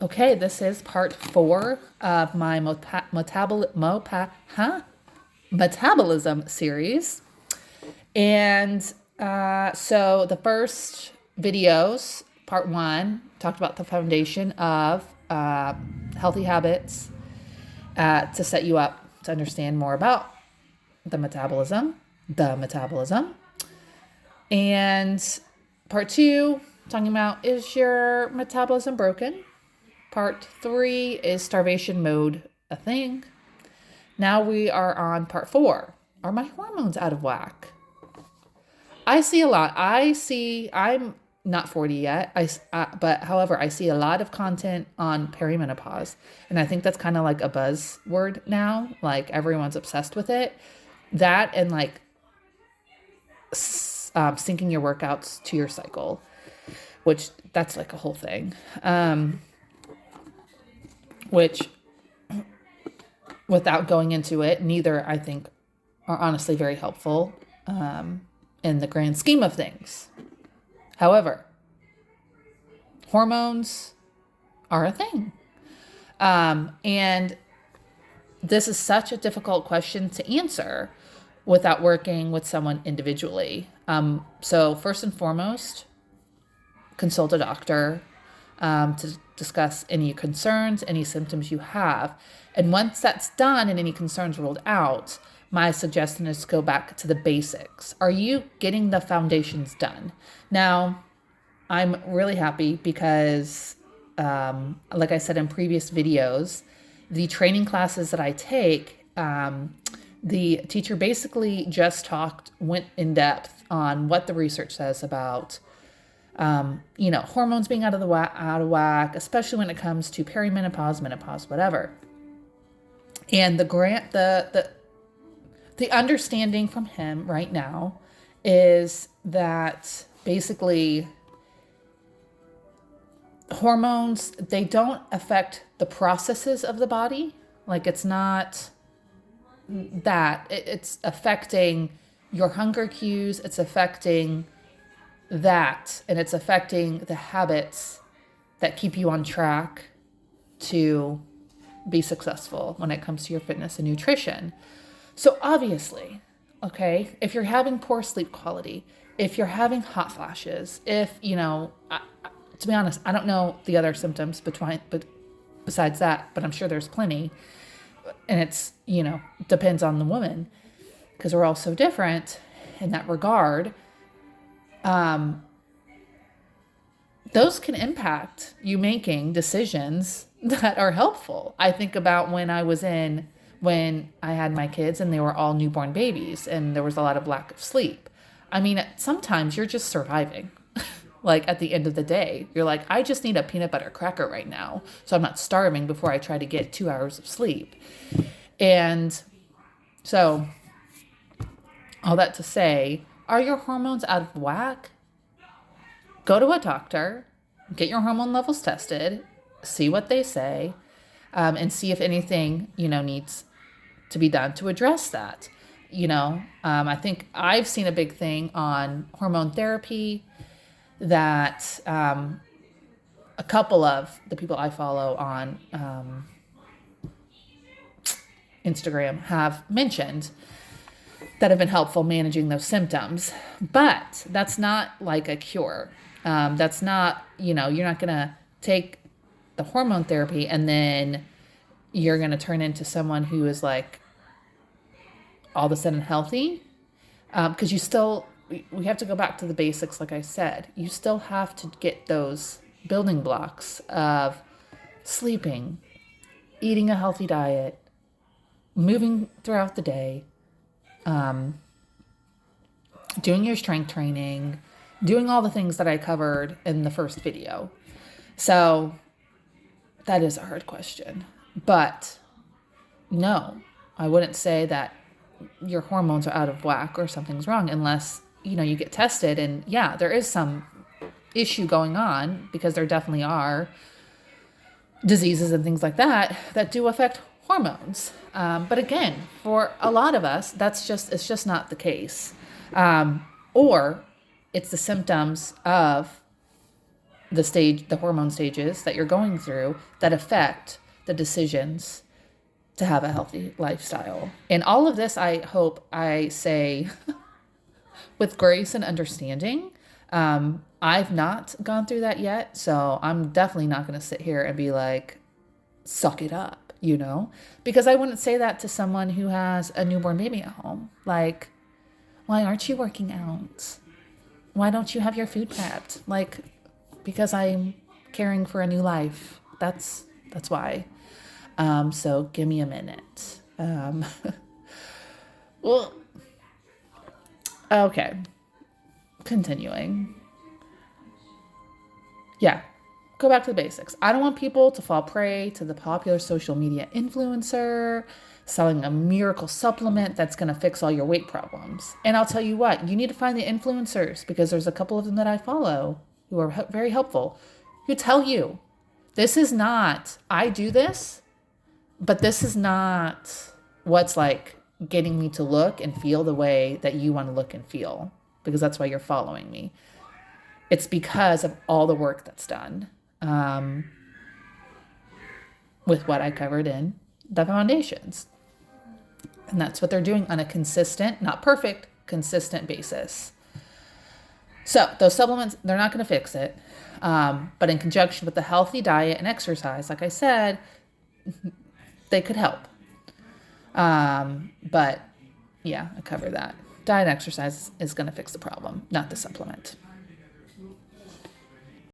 Okay, this is part 4 of my metabolism series. And so the first videos, part 1, talked about the foundation of healthy habits to set you up to understand more about the metabolism. And part 2, talking about, is your metabolism broken? Part 3 is starvation mode a thing? Now we are on part 4. Are my hormones out of whack? I see a lot. I'm not 40 yet, but however, I see a lot of content on perimenopause. And I think that's kind of like a buzzword now. Like everyone's obsessed with it. That and like syncing your workouts to your cycle, which that's like a whole thing. Which, without going into it, neither I think are honestly very helpful in the grand scheme of things. However, hormones are a thing. And this is such a difficult question to answer without working with someone individually. So first and foremost, consult a doctor to discuss any concerns, any symptoms you have. And once that's done and any concerns ruled out, my suggestion is to go back to the basics. Are you getting the foundations done? Now, I'm really happy because, like I said in previous videos, the training classes that I take, the teacher basically just went in depth on what the research says about hormones being out of whack, especially when it comes to perimenopause, menopause, whatever. And the understanding from him right now is that basically hormones, they don't affect the processes of the body. Like it's not that. It's affecting your hunger cues. It's affecting that, and it's affecting the habits that keep you on track to be successful when it comes to your fitness and nutrition. So obviously, okay, if you're having poor sleep quality, if you're having hot flashes, if, to be honest, I don't know the other symptoms besides that, but I'm sure there's plenty. And it's, depends on the woman because we're all so different in that regard. Those can impact you making decisions that are helpful. I think about when I had my kids and they were all newborn babies and there was a lot of lack of sleep. I mean, sometimes you're just surviving. Like at the end of the day, you're like, I just need a peanut butter cracker right now, so I'm not starving before I try to get 2 hours of sleep. And so all that to say, are your hormones out of whack? Go to a doctor, get your hormone levels tested, see what they say, and see if anything, needs to be done to address that. I think I've seen a big thing on hormone therapy that a couple of the people I follow on Instagram have mentioned that have been helpful managing those symptoms. But that's not like a cure. That's not, you're not going to take the hormone therapy and then you're going to turn into someone who is like all of a sudden healthy. Because we have to go back to the basics. Like I said, you still have to get those building blocks of sleeping, eating a healthy diet, moving throughout the day, doing your strength training, doing all the things that I covered in the first video. So that is a hard question. But no, I wouldn't say that your hormones are out of whack or something's wrong unless, you get tested. And yeah, there is some issue going on because there definitely are diseases and things like that do affect hormones. But again, for a lot of us, it's just not the case. Or it's the symptoms of the hormone stages that you're going through that affect the decisions to have a healthy lifestyle. And all of this, I hope I say with grace and understanding. I've not gone through that yet, so I'm definitely not going to sit here and be like, suck it up, because I wouldn't say that to someone who has a newborn baby at home. Like, why aren't you working out? Why don't you have your food prepped? Like, because I'm caring for a new life. That's why. So give me a minute. Well, okay. Continuing. Yeah. Go back to the basics. I don't want people to fall prey to the popular social media influencer selling a miracle supplement that's going to fix all your weight problems. And I'll tell you what, you need to find the influencers, because there's a couple of them that I follow who are very helpful, who tell you, this is not, I do this, but this is not what's like getting me to look and feel the way that you want to look and feel, because that's why you're following me. It's because of all the work that's done with what I covered in the foundations. And that's what they're doing on a consistent, not perfect, consistent basis. So those supplements, they're not going to fix it. But in conjunction with the healthy diet and exercise, like I said, they could help. But yeah, I cover that. Diet and exercise is going to fix the problem, not the supplement.